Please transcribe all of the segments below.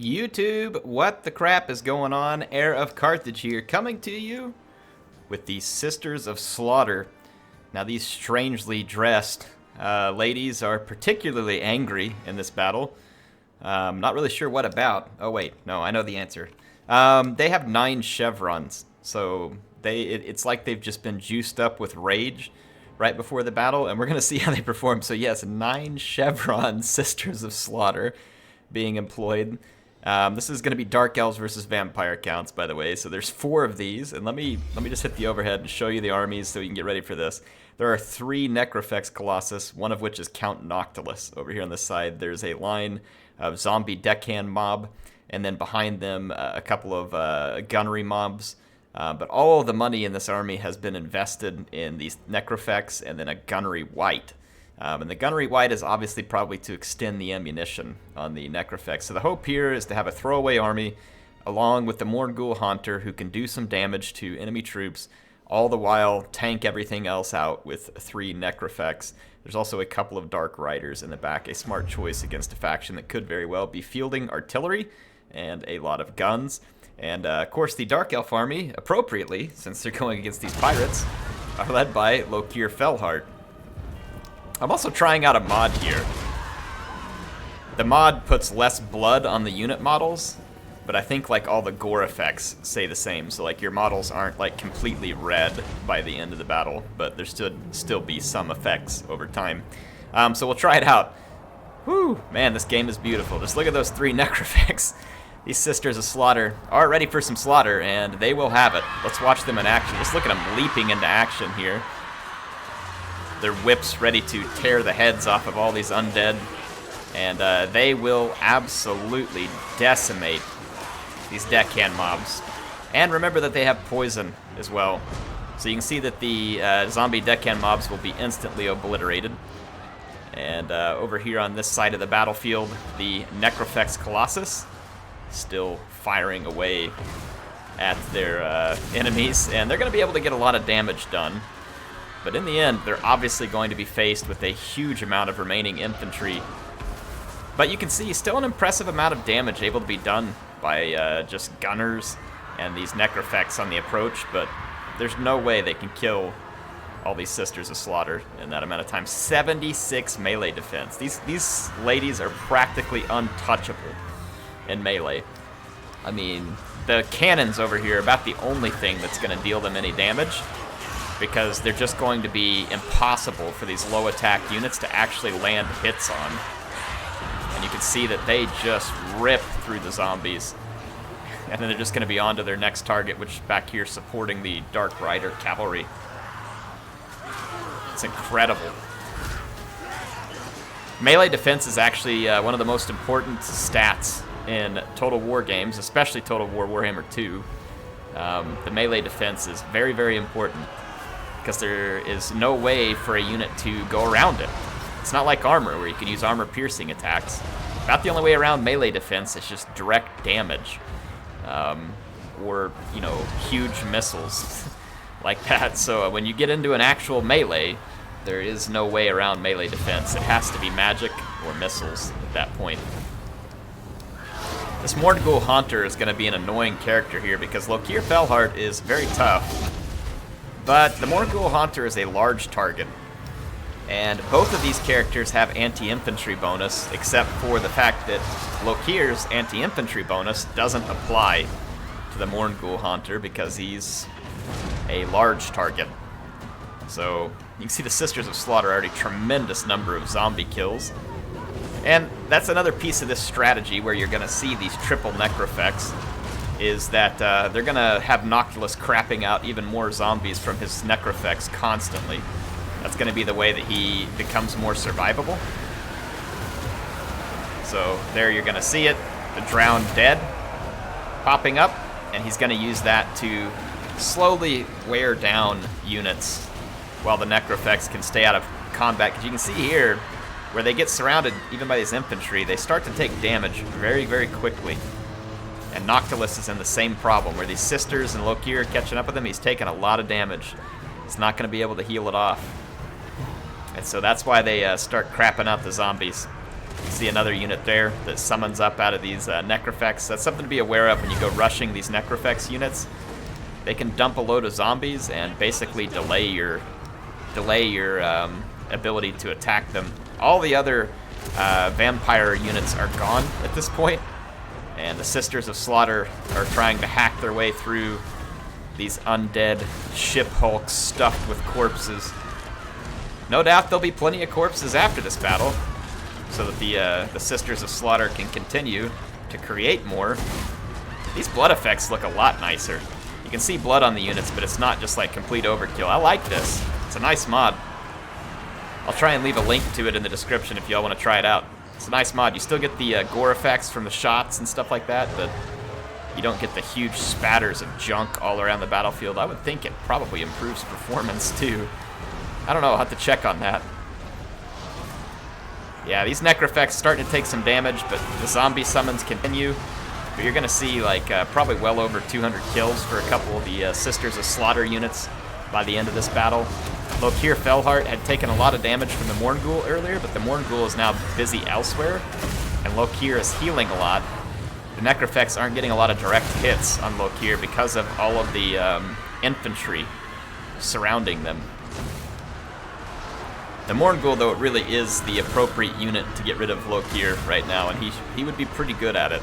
YouTube, what the crap is going on? HeirofCarthage here, coming to you with the Sisters of Slaughter. Now, these strangely dressed ladies are particularly angry in this battle. Not really sure what about. Oh wait, no, I know the answer. They have 9 chevrons, so it's like they've just been juiced up with rage right before the battle, and we're gonna see how they perform. So yes, 9 chevron Sisters of Slaughter being employed. This is going to be Dark Elves versus Vampire counts, by the way. So there's 4 of these, and let me just hit the overhead and show you the armies so you can get ready for this. There are 3 Necrofex Colossus, one of which is Count Noctilus. Over here on this side, there's a line of zombie deckhand mob, and then behind them a couple of gunnery mobs. But all of the money in this army has been invested in these Necrofex and then a gunnery white. And the gunnery white is obviously probably to extend the ammunition on the Necrofex. So the hope here is to have a throwaway army along with the Morgul Haunter who can do some damage to enemy troops, all the while tank everything else out with 3 Necrofex. There's also a couple of Dark Riders in the back, a smart choice against a faction that could very well be fielding artillery and a lot of guns. And of course the Dark Elf army, appropriately, since they're going against these pirates, are led by HeirofCarthage. I'm also trying out a mod here. The mod puts less blood on the unit models, but I think like all the gore effects say the same. So like your models aren't like completely red by the end of the battle, but there should still be some effects over time. So we'll try it out. Whew, man, this game is beautiful. Just look at those 3 Necrofex. These Sisters of Slaughter are ready for some slaughter, and they will have it. Let's watch them in action. Just look at them leaping into action here. Their whips ready to tear the heads off of all these undead, and they will absolutely decimate these deckhand mobs. And remember that they have poison as well, so you can see that the zombie deckhand mobs will be instantly obliterated. And over here on this side of the battlefield, the Necrofex Colossus still firing away at their enemies, and they're going to be able to get a lot of damage done. But in the end, they're obviously going to be faced with a huge amount of remaining infantry. But you can see still an impressive amount of damage able to be done by just gunners and these Necrofex on the approach, but there's no way they can kill all these Sisters of Slaughter in that amount of time. 76 melee defense. These ladies are practically untouchable in melee. I mean, the cannons over here are about the only thing that's going to deal them any damage, because they're just going to be impossible for these low attack units to actually land hits on. And you can see that they just rip through the zombies. And then they're just going to be on to their next target, which is back here supporting the Dark Rider cavalry. It's incredible. Melee defense is actually one of the most important stats in Total War games, especially Total War Warhammer 2. The melee defense is very, very important, because there is no way for a unit to go around it. It's not like armor, where you can use armor-piercing attacks. About the only way around melee defense is just direct damage, or, you know, huge missiles like that. So when you get into an actual melee, there is no way around melee defense. It has to be magic or missiles at that point. This Morgul Haunter is going to be an annoying character here, because HeirofCarthage is very tough. But the Morgul Haunter is a large target, and both of these characters have anti-infantry bonus, except for the fact that Lokir's anti-infantry bonus doesn't apply to the Morgul Haunter because he's a large target. So you can see the Sisters of Slaughter already tremendous number of zombie kills. And that's another piece of this strategy where you're going to see these triple Necrofex, is that they're going to have Noctilus crapping out even more zombies from his Necrofex constantly. That's going to be the way that he becomes more survivable. So there you're going to see it, the drowned dead popping up, and he's going to use that to slowly wear down units while the Necrofex can stay out of combat. Because you can see here, where they get surrounded even by these infantry, they start to take damage very, very quickly. And Noctilus is in the same problem, where these Sisters and Lokir are catching up with him. He's taking a lot of damage. He's not going to be able to heal it off. And so that's why they start crapping out the zombies. See another unit there that summons up out of these necrofex. That's something to be aware of when you go rushing these necrofex units. They can dump a load of zombies and basically delay your ability to attack them. All the other vampire units are gone at this point, and the Sisters of Slaughter are trying to hack their way through these undead ship hulks stuffed with corpses. No doubt there'll be plenty of corpses after this battle, so that the Sisters of Slaughter can continue to create more. These blood effects look a lot nicer. You can see blood on the units, but it's not just like complete overkill. I like this. It's a nice mod. I'll try and leave a link to it in the description if y'all want to try it out. It's a nice mod. You still get the gore effects from the shots and stuff like that, but you don't get the huge spatters of junk all around the battlefield. I would think it probably improves performance too. I don't know, I'll have to check on that. Yeah, these necrofex starting to take some damage, but the zombie summons continue. But you're going to see like probably well over 200 kills for a couple of the Sisters of Slaughter units by the end of this battle. Lokir Felheart had taken a lot of damage from the Mourngul earlier, but the Mourngul is now busy elsewhere, and Lokir is healing a lot. The necrofex aren't getting a lot of direct hits on Lokir because of all of the infantry surrounding them. The Mourngul, though, it really is the appropriate unit to get rid of Lokir right now, and he would be pretty good at it.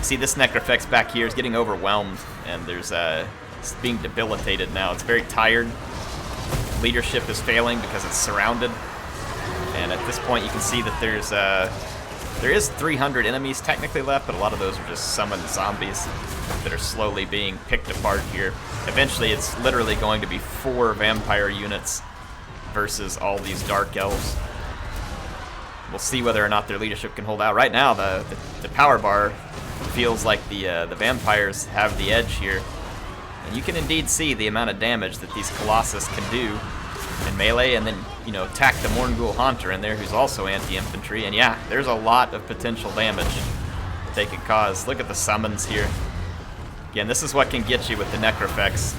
See, this necrofex back here is getting overwhelmed, and it's being debilitated now. It's very tired. Leadership is failing because it's surrounded, and at this point you can see that there is 300 enemies technically left, but a lot of those are just summoned zombies that are slowly being picked apart here. Eventually it's literally going to be 4 vampire units versus all these dark elves. We'll see whether or not their leadership can hold out. Right now the power bar feels like the vampires have the edge here. And you can indeed see the amount of damage that these Colossus can do in melee, and then, you know, tack the Mourngul Haunter in there, who's also anti-infantry, and yeah, there's a lot of potential damage that they could cause. Look at the summons here. Again, this is what can get you with the necrofex.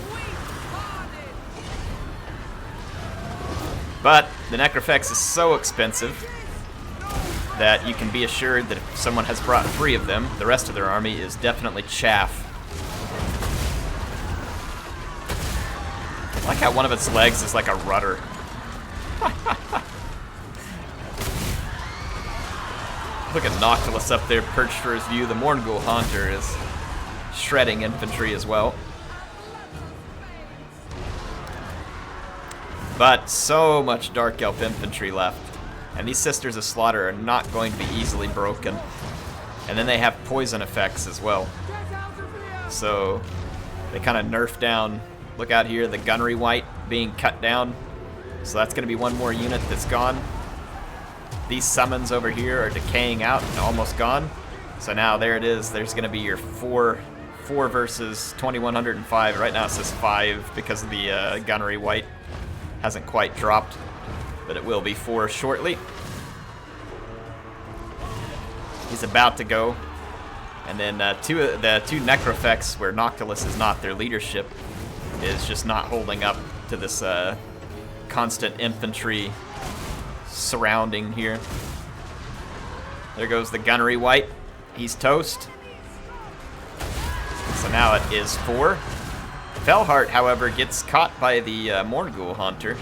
But the necrofex is so expensive that you can be assured that if someone has brought 3 of them, the rest of their army is definitely chaff. I like how one of its legs is like a rudder. Look at Noctilus up there perched for his view. The Mourngul Haunter is shredding infantry as well. But so much Dark Elf infantry left. And these Sisters of Slaughter are not going to be easily broken. And then they have poison effects as well. So they kind of nerf down. Look out here, the Gunnery White being cut down. So that's going to be one more unit that's gone. These summons over here are decaying out and almost gone. So now there it is. There's going to be your 4 versus 2105. Right now it says 5 because of the Gunnery White hasn't quite dropped, but it will be 4 shortly. He's about to go. And then the two Necrofex where Noctilus is not, their leadership is just not holding up to this constant infantry surrounding here. There goes the Gunnery White. He's toast. So now it is 4. Felheart, however, gets caught by the Mourngul Haunter.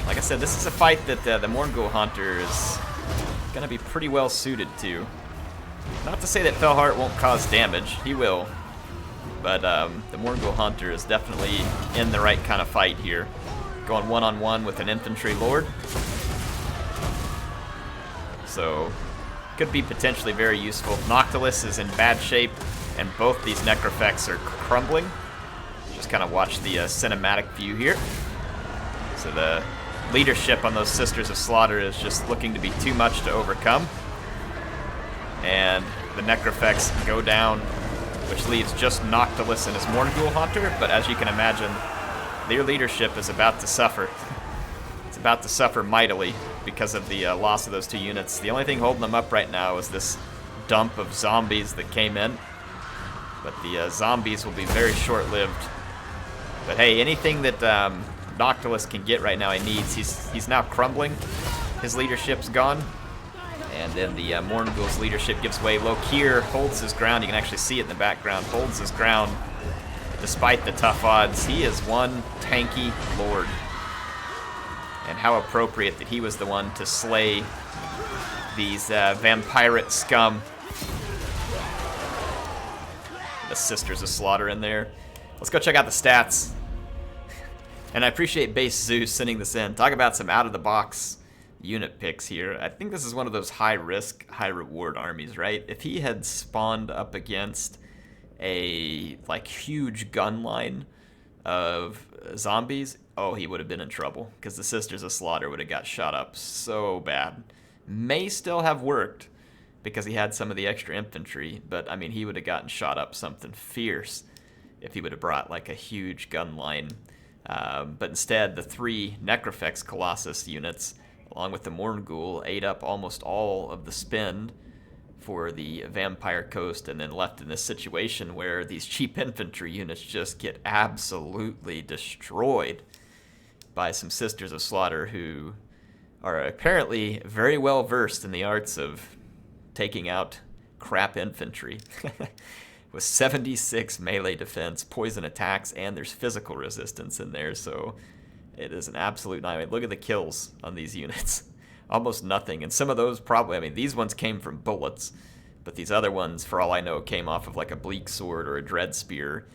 Like I said, this is a fight that the Mourngul Haunter is going to be pretty well suited to. Not to say that Felheart won't cause damage. He will. But the Mourngul Haunter is definitely in the right kind of fight here. Going one-on-one with an infantry lord. So, could be potentially very useful. Noctilus is in bad shape, and both these Necrofex are crumbling. Just kind of watch the cinematic view here. So the leadership on those Sisters of Slaughter is just looking to be too much to overcome. And the Necrofex go down, which leaves just Noctilus and his Mourngul Haunter, but as you can imagine, their leadership is about to suffer. It's about to suffer mightily because of the loss of those 2 units. The only thing holding them up right now is this dump of zombies that came in, but the zombies will be very short-lived. But hey, anything that Noctilus can get right now he needs. He's now crumbling. His leadership's gone. And then the Morngul's leadership gives way. Lokir holds his ground. You can actually see it in the background. Holds his ground despite the tough odds. He is one tanky lord. And how appropriate that he was the one to slay these vampirate scum. The Sisters of Slaughter in there. Let's go check out the stats. And I appreciate Base Zeus sending this in. Talk about some out-of-the-box unit picks here. I think this is one of those high-risk, high-reward armies, right? If he had spawned up against a like huge gun line of zombies, oh, he would have been in trouble because the Sisters of Slaughter would have got shot up so bad. May still have worked because he had some of the extra infantry, but I mean, he would have gotten shot up something fierce if he would have brought like a huge gun line. But instead, the 3 Necrofex Colossus units, along with the Morngul, ate up almost all of the spend for the Vampire Coast, and then left in this situation where these cheap infantry units just get absolutely destroyed by some Sisters of Slaughter who are apparently very well versed in the arts of taking out crap infantry. With 76 melee defense, poison attacks, and there's physical resistance in there, so it is an absolute nightmare. Look at the kills on these units. Almost nothing, and some of those probably, I mean, these ones came from bullets, but these other ones, for all I know, came off of like a Bleak Sword or a Dread Spear.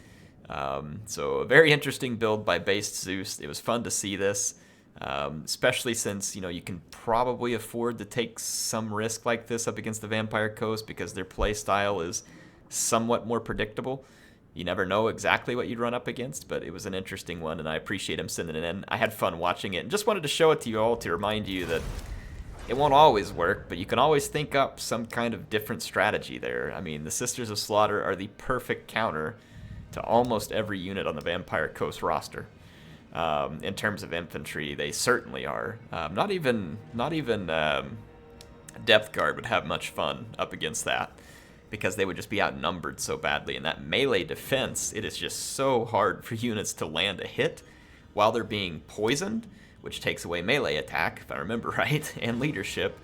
So a very interesting build by Base Zeus. It was fun to see this, especially since, you know, you can probably afford to take some risk like this up against the Vampire Coast because their play style is somewhat more predictable. You never know exactly what you'd run up against, but it was an interesting one, and I appreciate him sending it in. I had fun watching it, and just wanted to show it to you all to remind you that it won't always work, but you can always think up some kind of different strategy there. I mean, the Sisters of Slaughter are the perfect counter to almost every unit on the Vampire Coast roster. In terms of infantry, they certainly are. Not even Depth Guard would have much fun up against that, because they would just be outnumbered so badly. And that melee defense, it is just so hard for units to land a hit while they're being poisoned, which takes away melee attack, if I remember right, and leadership,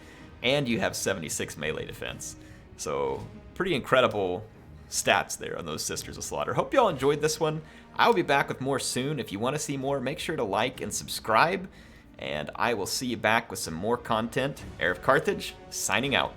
and you have 76 melee defense. So pretty incredible stats there on those Sisters of Slaughter. Hope y'all enjoyed this one. I'll be back with more soon. If you want to see more, make sure to like and subscribe, and I will see you back with some more content. HeirofCarthage, signing out.